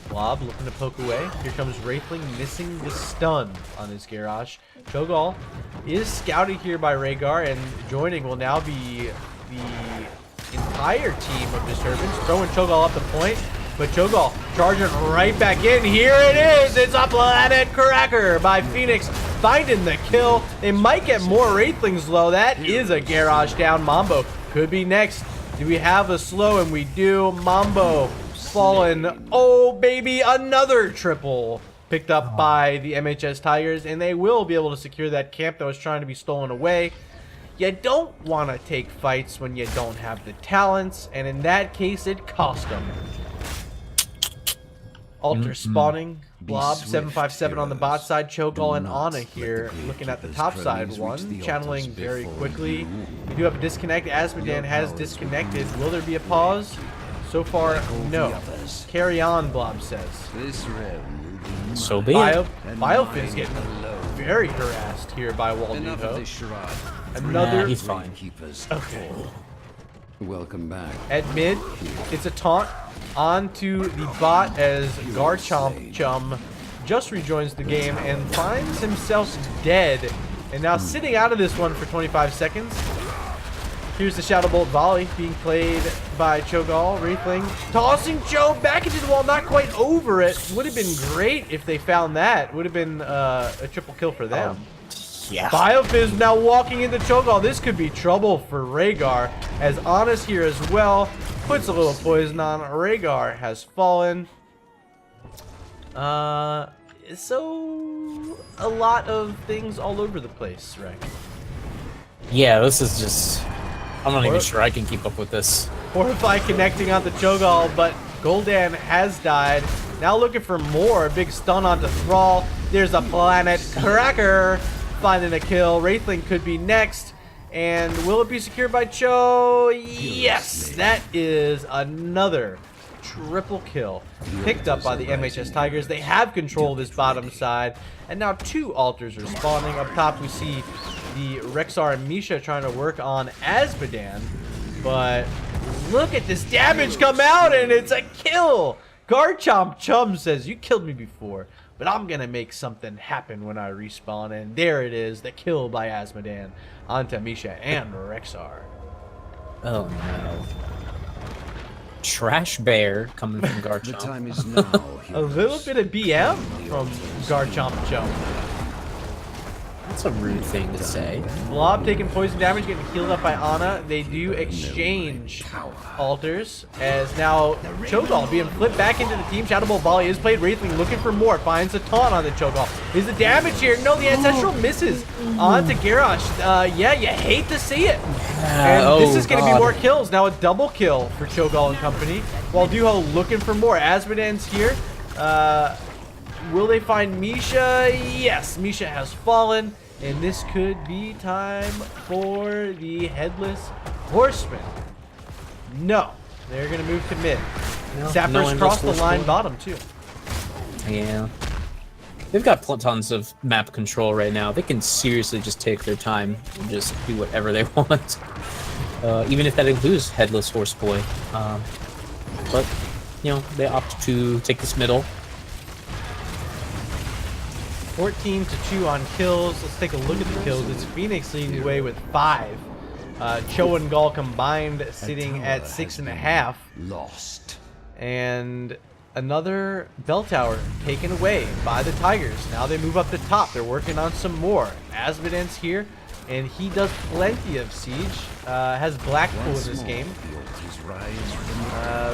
Blob looking to poke away. Here comes Wraithling, missing the stun on his Garrosh. Cho'Gall is scouted here by Rhaegar, and joining will now be the entire team of Disturbance, throwing Cho'Gall up the point. But Cho'Gall charging right back in. Here it is. It's a Planet Cracker by Phoenix, finding the kill. They might get more Wraithlings low. That is a Garrosh down. Mambo could be next. Do we have a slow? And we do. Mambo fallen. Oh, baby, another triple picked up by the MHS Tigers, and they will be able to secure that camp that was trying to be stolen away. You don't want to take fights when you don't have the talents, and in that case, it cost them. Altar spawning. Blob 757 on the bot side. Cho'Gall and Ana here looking at the top side one. Channeling very quickly. We do have a disconnect. Asmodan has disconnected. Will there be a pause? So far, no. Carry on, Blob says. So be it. Biofizz getting very harassed here by Walduho. Another... he's fine. Okay. Welcome back. At mid, it's a taunt onto the bot as Garchomp Chum just rejoins the game and finds himself dead. And now sitting out of this one for 25 seconds. Here's the Shadow Bolt volley being played by Cho'Gall. Wraithling tossing Cho back into the wall, not quite over it. Would have been great if they found that. Would have been a triple kill for them. Yeah. Biofizz now walking into Cho'Gall. This could be trouble for Rhaegar, as Ana's here as well. Puts a little poison on. Rhaegar has fallen. So, a lot of things all over the place, right? Yeah, this is just... I'm not even sure I can keep up with this. Fortify connecting onto Cho'Gall, but Gul'dan has died. Now looking for more. A big stun onto Thrall. There's a Planet Cracker finding a kill. Wraithling could be next. And will it be secured by Cho? Yes! That is another triple kill picked up by the MHS Tigers. They have control of this bottom side. And now 2 altars are spawning. Up top we see the Rexar and Misha trying to work on Azmodan. But look at this damage come out, and it's a kill! Garchomp Chum says, you killed me before, but I'm gonna make something happen when I respawn. And there it is, the kill by Azmodan onto Misha and Rexar. Oh no. Trash Bear coming from The Garchomp. time is now. A little bit of BM from Garchomp Chum. That's a rude thing to say. Blob taking poison damage, getting healed up by Ana. They do exchange altars, as now Cho'Gall being flipped back into the team. Shadow Ball Volley is played. Wraithling looking for more, finds a taunt on the Cho'Gall. Is the damage here? No, the Ancestral misses onto Garrosh. Yeah, you hate to see it. And this is going to be more kills. Now a double kill for Cho'Gall and company, while Duho looking for more. Azmodan's here. Will they find Misha? Yes, Misha has fallen, and this could be time for the Headless Horseman. No, they're going to move to mid. No, Sappers no cross the Endless line Horseman. bottom, too. Yeah. They've got tons of map control right now. They can seriously just take their time and just do whatever they want. Even if that includes Headless Horseboy. But, you know, they opt to take this middle. 14-2 on kills. Let's take a look at the kills. It's Phoenix leading the way with 5. Cho and Gall combined sitting at 6.5. Lost. And another bell tower taken away by the Tigers. Now they move up the top. They're working on some more. Azmodan's here, and he does plenty of siege. Has Blackpool in this game.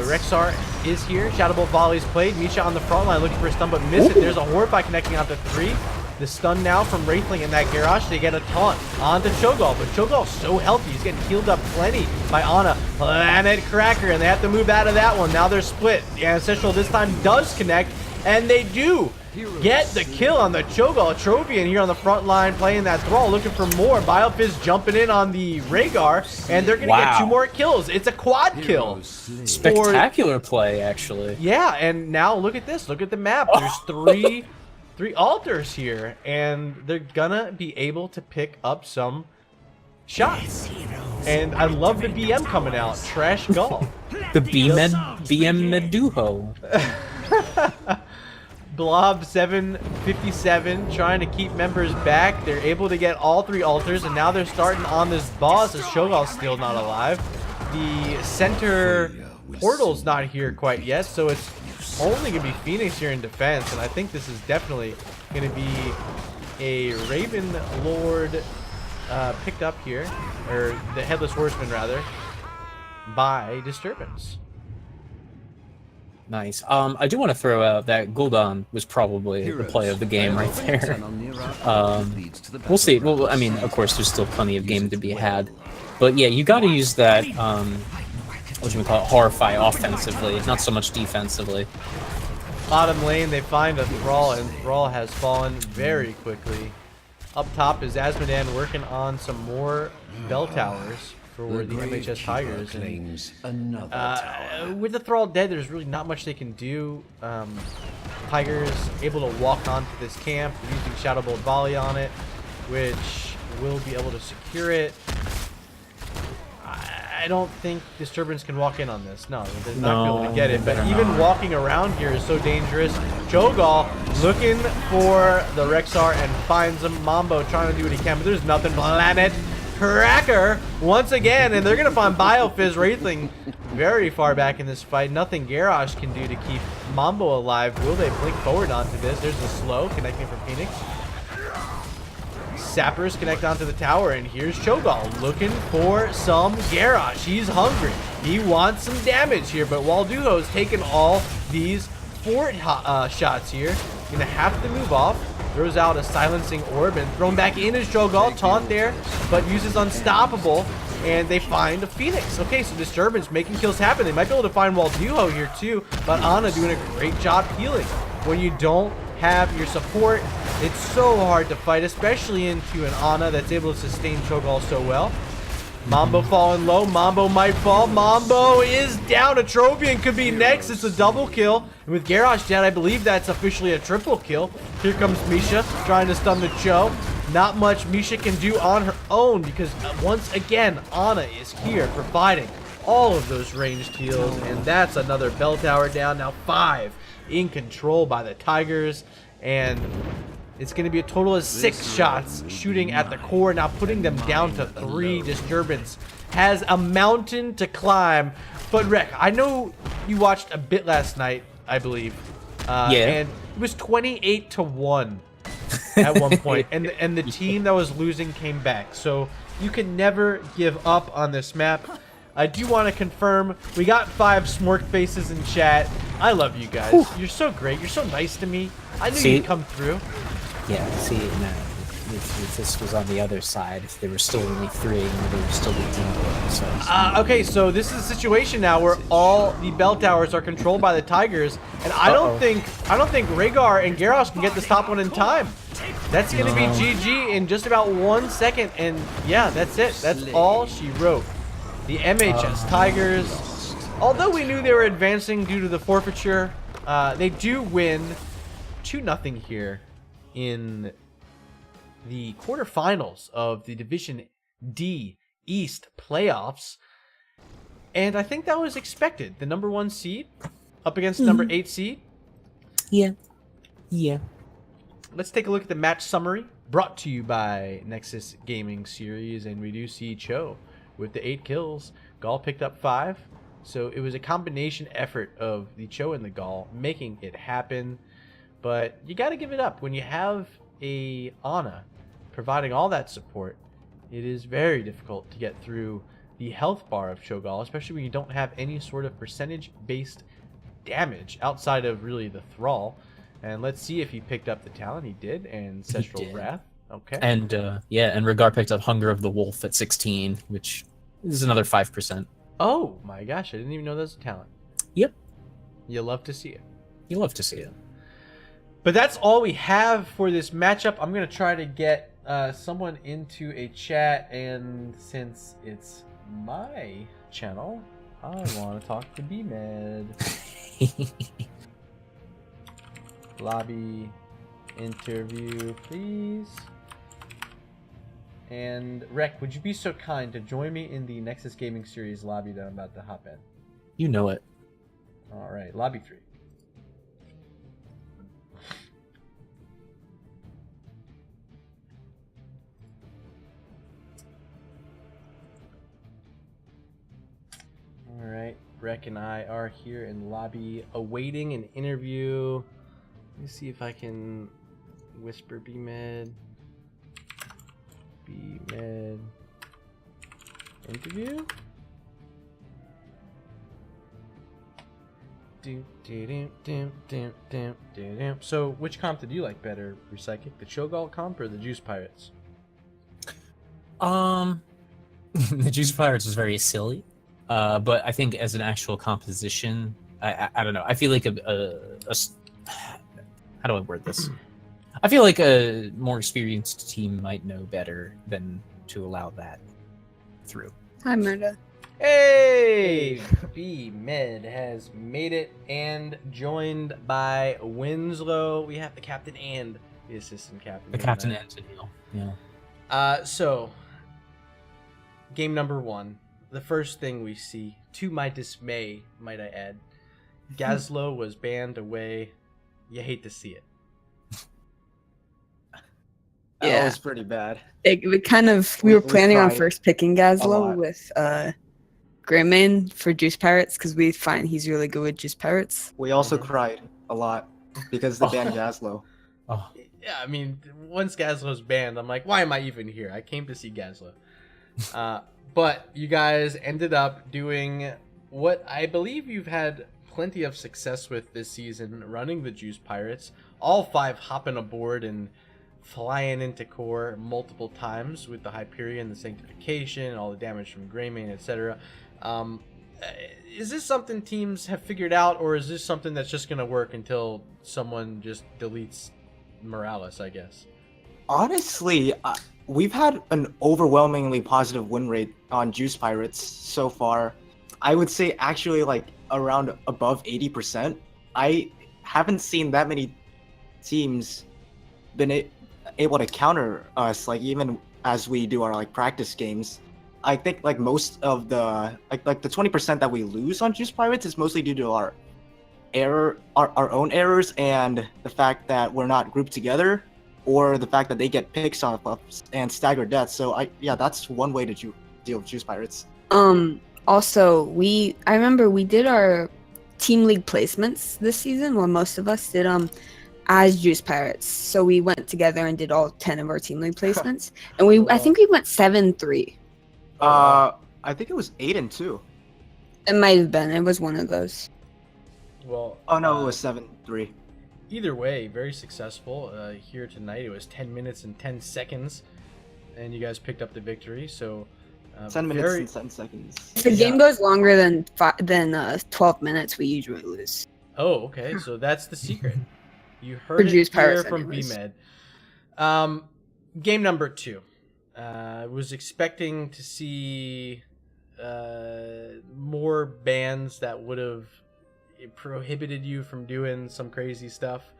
Rexar is here. Shadow Ball Volley's played. Misha on the front line looking for a stun, but miss it. There's a Horrify connecting onto 3. The stun now from Wraithling and that Garrosh. They get a taunt onto Cho'Gall, but Cho'Gall's so healthy. He's getting healed up plenty by Ana. Planet Cracker, and they have to move out of that one. Now they're split. The Ancestral this time does connect, and they do get the kill on the Cho'Gall. Tropian here on the front line playing that Thrall, looking for more. Biofizz jumping in on the Rhaegar, and they're going to get 2 more kills. It's a quad kill. Spectacular play, actually. Yeah, and now look at this. Look at the map. There's 3 altars here, and they're gonna be able to pick up some shots. And I love the BM coming out. Trash Gall. The BM Meduho. Blob 757 trying to keep members back. They're able to get all 3 altars, and now they're starting on this boss as Cho'Gall's still not alive. The center portal's not here quite yet, so it's only gonna be Phoenix here in defense, and I think this is definitely gonna be a Raven Lord picked up here, or the Headless Horseman rather, by Disturbance. Nice. I do want to throw out that Gul'dan was probably the play of the game right there. We'll see. Well, I mean, of course, there's still plenty of game to be had. But yeah, you got to use that, what you call it, Horrify offensively, not so much defensively. Bottom lane, they find a Thrall, and Thrall has fallen very quickly. Up top is Azmodan working on some more bell towers for the MHS Tigers. And, with the Thrall dead, there's really not much they can do. Tigers able to walk onto this camp using Shadow Bolt Volley on it, which will be able to secure it. I don't think Disturbance can walk in on this. No, they're not going to be able to get it. But even walking around here is so dangerous. Cho'Gall looking for the Rexar and finds him. Mambo trying to do what he can, but there's nothing. Planet Cracker once again, and they're going to find Biofizz Wraithling very far back in this fight. Nothing Garrosh can do to keep Mambo alive. Will they blink forward onto this? There's the slow connecting from Phoenix. Sappers connect onto the tower, and here's Cho'Gall looking for some Garrosh. He's hungry. He wants some damage here, but Walduho's taking all these fort shots here. Gonna have to move off. Throws out a silencing orb and thrown back in is Cho'Gall. Taunt there, but uses Unstoppable. And they find a Phoenix. Okay, so Disturbance making kills happen. They might be able to find Walduho here too, but Ana doing a great job healing. When you don't have your support, it's so hard to fight, especially into an Ana that's able to sustain Cho'Gall so well. Mambo falling low. Mambo might fall. Mambo is down. A trophy and could be next. It's a double kill. And with Garrosh dead, I believe that's officially a triple kill. Here comes Misha trying to stun the Cho. Not much Misha can do on her own because once again, Ana is here providing all of those ranged heals. And that's another bell tower down. Now 5 in control by the Tigers. And it's going to be a total of 6 shots shooting at the core, now putting them down to 3. Disturbance has a mountain to climb. But Rek, I know you watched a bit last night, I believe. Yeah. And it was 28-1 at one point. and the team that was losing came back. So you can never give up on this map. I do want to confirm, we got 5 smork faces in chat. I love you guys. Whew. You're so great. You're so nice to me. I knew you'd come through. Yeah, see, no, if this was on the other side, if there were still only 3, there would still be team. So okay, so this is a situation now where all the bell towers are controlled by the Tigers, and I don't think Rhaegar and Garrosh can get this top one in time. That's gonna be GG in just about 1 second, and yeah, that's it. That's all she wrote. The MHS Tigers, although we knew they were advancing due to the forfeiture, they do win 2-0 here in the quarterfinals of the Division D East playoffs. And I think that was expected. The number 1 seed up against the number 8 seed. Yeah. Yeah. Let's take a look at the match summary brought to you by Nexus Gaming Series. And we do see Cho with the 8 kills. Gall picked up 5. So it was a combination effort of the Cho and the Gall making it happen. But you got to give it up. When you have a Ana providing all that support, it is very difficult to get through the health bar of Cho'Gall, especially when you don't have any sort of percentage-based damage outside of really the Thrall. And let's see if he picked up the talent. He did, and Ancestral Wrath. Okay. And yeah, and Rhaegar picked up Hunger of the Wolf at 16, which is another 5%. Oh my gosh, I didn't even know that was a talent. Yep. You love to see it. You love to see it. But that's all we have for this matchup. I'm going to try to get someone into a chat, and since it's my channel, I want to talk to B-Med. Lobby interview, please. And Rek, would you be so kind to join me in the Nexus Gaming Series lobby that I'm about to hop in? You know it. All right, lobby 3. All right, Rek and I are here in lobby awaiting an interview. Let me see if I can whisper B-Med. B-Med interview. So, which comp did you like better, Recychic? The Cho'Gall comp or the Juice Pirates? The Juice Pirates was very silly, but I think as an actual composition, I don't know. I feel like how do I word this? I feel like a more experienced team might know better than to allow that through. Hi, Murda. Hey! B-Med has made it and joined by Winslow. We have the captain and the assistant captain. The captain and Tennille. Yeah. So, game number 1. The first thing we see, to my dismay, might I add, Gazlo was banned away. You hate to see it. Yeah, Yeah. it was pretty bad. We were planning on cried first picking a Gazlo lot. with Grimmin for Juice Pirates because we find he's really good with Juice Pirates. We also cried a lot because they banned Gazlo. Oh, Yeah, I mean, once Gazlo's banned, I'm like, why am I even here? I came to see Gazlo. But you guys ended up doing what I believe you've had plenty of success with this season, running the Juice Pirates. all 5 hopping aboard and flying into core multiple times with the Hyperion, the Sanctification, all the damage from Greymane, etc. Is this something teams have figured out, or is this something that's just going to work until someone just deletes Morales, I guess? Honestly, we've had an overwhelmingly positive win rate on Juice Pirates so far. I would say actually like around above 80%. I haven't seen that many teams been able to counter us, like even as we do our like practice games. I think like most of the like the 20% that we lose on Juice Pirates is mostly due to our own errors and the fact that we're not grouped together, or the fact that they get picks off us and staggered deaths. So that's one way to deal with Juice Pirates. Also, I remember we did our team league placements this season. Well, most of us did as Juice Pirates. So we went together and did all 10 of our team league placements, and I think we went 7-3. I think it was 8-2. It might have been. It was one of those. Well, oh no, it was 7-3. Either way, very successful. Here tonight, it was 10 minutes and 10 seconds, and you guys picked up the victory. So 10 minutes and 10 seconds. If the game goes longer than 12 minutes, we usually lose. Oh, okay. So that's the secret. You heard it Juice here Pirates from anyways. BMed. Game number 2. I was expecting to see more bans that would have prohibited you from doing some crazy stuff.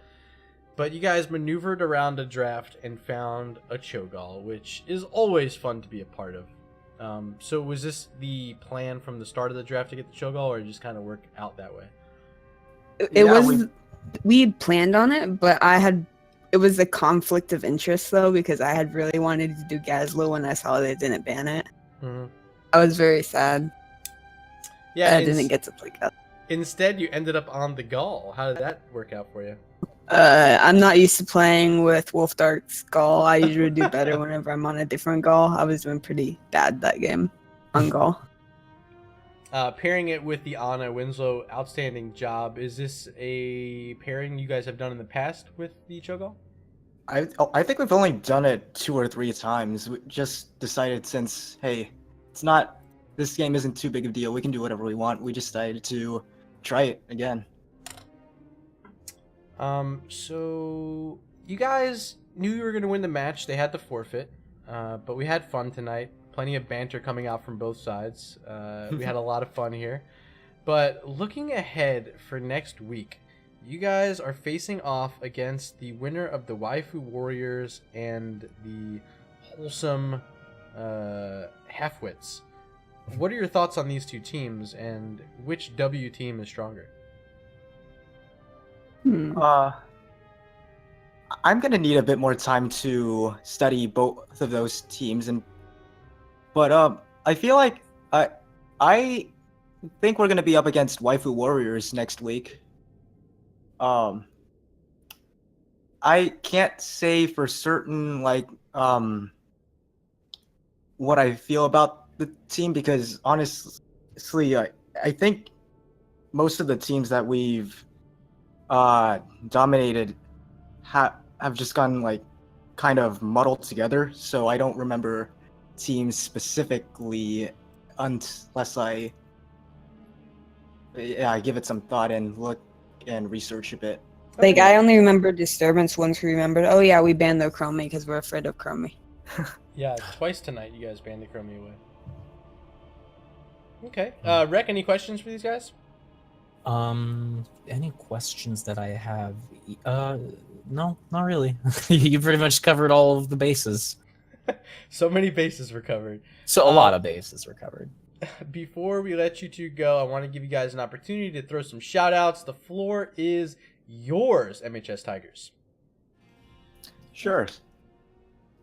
But you guys maneuvered around a draft and found a Cho'Gall, which is always fun to be a part of. So was this the plan from the start of the draft to get the Cho'Gall, or just kind of work out that way? We planned on it, but it was a conflict of interest though, because I had really wanted to do Gazlo when I saw they didn't ban it. Mm-hmm. I was very sad. Yeah, I didn't get to play Gazlo. Instead, you ended up on the Gall. How did that work out for you? I'm not used to playing with Wolf Dark's Gall. I usually do better whenever I'm on a different Gall. I was doing pretty bad that game on Gall. Pairing it with the Ana Winslow, outstanding job. Is this a pairing you guys have done in the past with the Cho'Gall? I think we've only done it 2 or 3 times. We just decided, since hey, this game isn't too big of a deal, we can do whatever we want. We just decided to try it again. So you guys knew you were going to win the match. They had to forfeit, but we had fun tonight. Plenty of banter coming out from both sides. We had a lot of fun here. But looking ahead for next week, you guys are facing off against the winner of the Waifu Warriors and the Wholesome Halfwits. What are your thoughts on these two teams, and which W team is stronger? I'm gonna need a bit more time to study both of those teams, but I feel like I think we're gonna be up against Waifu Warriors next week. I can't say for certain what I feel about the team, because honestly, I think most of the teams that we've dominated have just gone kind of muddled together, so I don't remember teams specifically unless I give it some thought and look and research a bit. I only remember Disturbance once. We remembered, oh yeah, we banned the Chromie because we're afraid of Chromie. Yeah, twice tonight you guys banned the Chromie away. Okay. Rec, any questions for these guys? Any questions that I have? No, not really. You pretty much covered all of the bases. So many bases were covered. So a lot of bases were covered. Before we let you two go, I want to give you guys an opportunity to throw some shout outs. The floor is yours, MHS Tigers. Sure.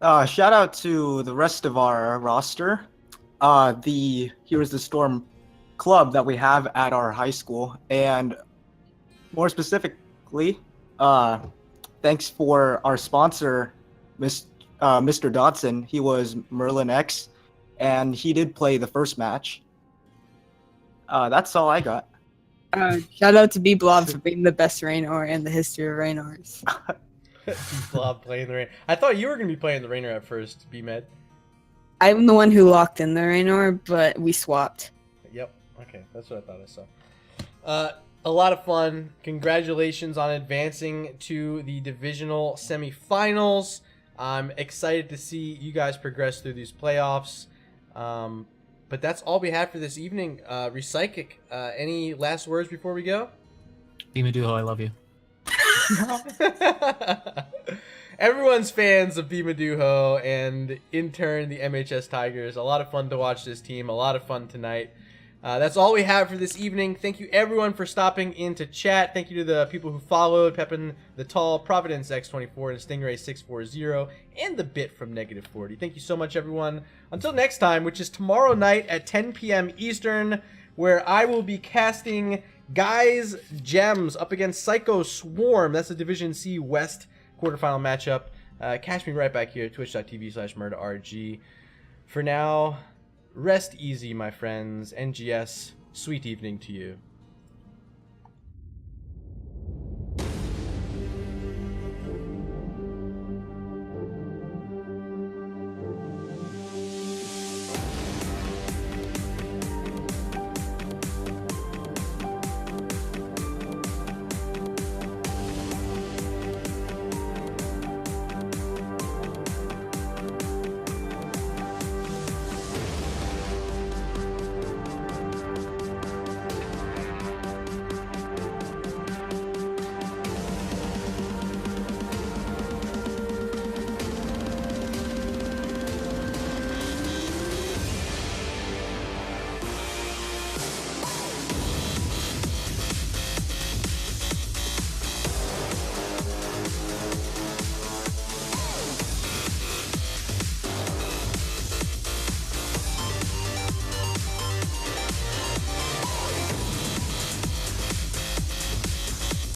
Shout out to the rest of our roster. The Heroes of the Storm club that we have at our high school, and more specifically, thanks for our sponsor, Mr. Dodson. He was Merlin X, and he did play the first match. That's all I got. Shout out to B Blob for being the best Raynor in the history of Raynors. Blob playing the rain. I thought you were gonna be playing the Rainer at first, B-Med. I'm the one who locked in the Raynor, but we swapped. Yep. Okay, that's what I thought I saw. A lot of fun. Congratulations on advancing to the divisional semifinals. I'm excited to see you guys progress through these playoffs. But that's all we have for this evening. Recychic, any last words before we go? Bimaduho, I love you. Everyone's fans of Bimaduho and in turn the MHS Tigers. A lot of fun to watch this team. A lot of fun tonight. That's all we have for this evening. Thank you everyone for stopping in to chat. Thank you to the people who followed: Pepin the Tall, Providence X24, and Stingray 640, and the Bit from -40. Thank you so much, everyone. Until next time, which is tomorrow night at 10 p.m. Eastern, where I will be casting Guys Gems up against Psycho Swarm. That's the Division C West quarterfinal matchup. Catch me right back here at twitch.tv/murderrg. For now, rest easy, my friends. NGS, sweet evening to you.